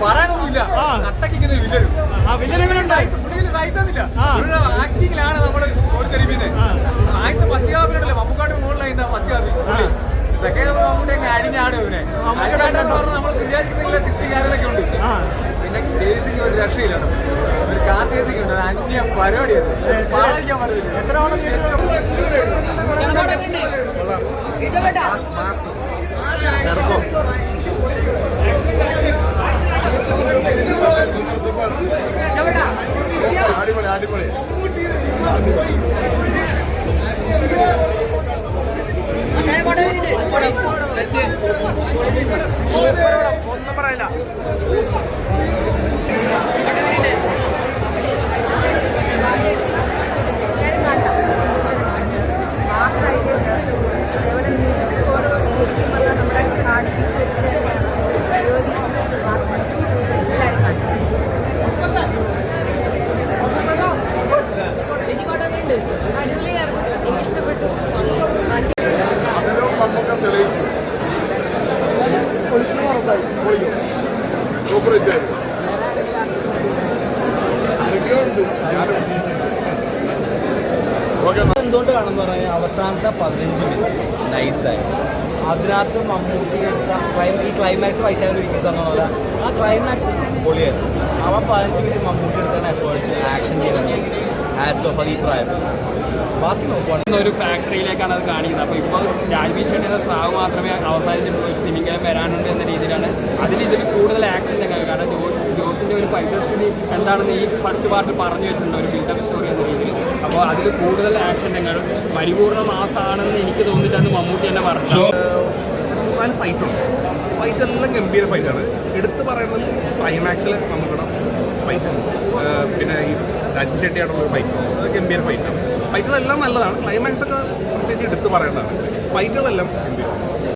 പറയാനൊന്നുമില്ല. അട്ടക്കിങ്ങനെ ആക്ടിങ്ങിലാണ് നമ്മള് ഓടിത്തെറിപ്പിക്കുന്നത്. ആദ്യത്തെ ഫസ്റ്റ് ഹാഫിലുണ്ടല്ലോ മമ്മൂക്കാട്ട് മുകളിലായിരുന്നു ഫസ്റ്റ് ഹാഫിൽ. സെക്കൻഡ് ഹാഫ് മമ്മൂട്ടി അങ്ങ് അടിഞ്ഞാണ് ഇവനെ. അടിഞ്ഞാട്ടെന്ന് പറഞ്ഞാൽ നമ്മൾ വിചാരിക്കുന്നില്ല ടിസ്റ്റിംഗ് കാര്യങ്ങളൊക്കെ ഉണ്ട്. പിന്നെ ചേസിങ് ഒരു രക്ഷയില്ല. ഒരു കാർ ചേസിങ് ഉണ്ട്. അന്യ പരിപാടിയാണ്. പറയാതിരിക്കാൻ പറ്റില്ല. എത്ര അടിപൊളി അടിപൊളി ഒന്നും പറയില്ല. അതേപോലെ മ്യൂസിക് സ്കോർ ശരിക്കും പറഞ്ഞാൽ നമ്മുടെ ഹാർട്ട് ബീറ്റ് വെച്ചിട്ട് തന്നെയാണ്. എല്ലാവരും കണ്ടു. അടിപൊളിയായിരുന്നു. എനിക്ക് ഇഷ്ടപ്പെട്ടു. തെളിയിച്ചു സൂപ്പർ ഹിറ്റായിരുന്നു. എന്തുകൊണ്ട് കാണുമെന്ന് പറഞ്ഞാൽ അവസാനത്തെ 15 മിനിറ്റ് നൈസായി. അതിനകത്ത് മമ്മൂട്ടി ഈ ക്ലൈമാക്സ് വൈശാഖ വികസനം പോലെ ആ ക്ലൈമാക്സ് പൊളിയായിരുന്നു. അവ 15 മിനിറ്റ് മമ്മൂട്ടി എടുത്താണ് എഫേർട്സ് ആക്ഷൻ ചെയ്യണം. ഹാറ്റ്സ് ഓഫ് അഭിപ്രായം. ബാക്കി നോക്കുവാണെങ്കിൽ ഒരു ഫാക്ടറിയിലേക്കാണ് അത് കാണിക്കുന്നത്. അപ്പോൾ ഇപ്പോൾ രാജ്ഭീഷണി എന്ന സ്രാവ് മാത്രമേ അവസാനിച്ചിട്ടുള്ളൂ. ഒരു തിമിംഗലം വരാനുണ്ട് എന്ന രീതിയിലാണ് ഇതിൽ കൂടുതൽ ആക്ഷൻ രംഗങ്ങൾ. കാരണം ജോസിൻ്റെ ഒരു പരിസ്ഥിതി എന്താണെന്ന് ഈ ഫസ്റ്റ് പാർട്ട് പറഞ്ഞു വെച്ചിട്ടുണ്ട്, ഒരു ബിൽഡപ്പ് സ്റ്റോറി എന്ന രീതിയിൽ. അപ്പോൾ അതിൽ കൂടുതൽ ആക്ഷൻ രംഗങ്ങൾ പരിപൂർണ്ണ മാസമാണെന്ന് എനിക്ക് തോന്നിയിട്ടാണ് മമ്മൂട്ടി തന്നെ പറഞ്ഞു. ഫൈറ്റ് എല്ലാം ഗംഭീര ഫൈറ്റാണ്. എടുത്ത് പറയുന്നത് ക്ലൈമാക്സിൽ നമുക്കിവിടെ ഫൈറ്റ്, പിന്നെ ഈ രാജ്ഭി ഷെട്ടിയായിട്ടുള്ള ഫൈറ്റ് ഗംഭീര ഫൈറ്റാണ്. ഫൈറ്റുകളെല്ലാം നല്ലതാണ്. ക്ലൈമാക്സ് ഒക്കെ പ്രത്യേകിച്ച് എടുത്ത് പറയേണ്ടതാണ്. ഫൈറ്റുകളെല്ലാം ഗംഭീരം.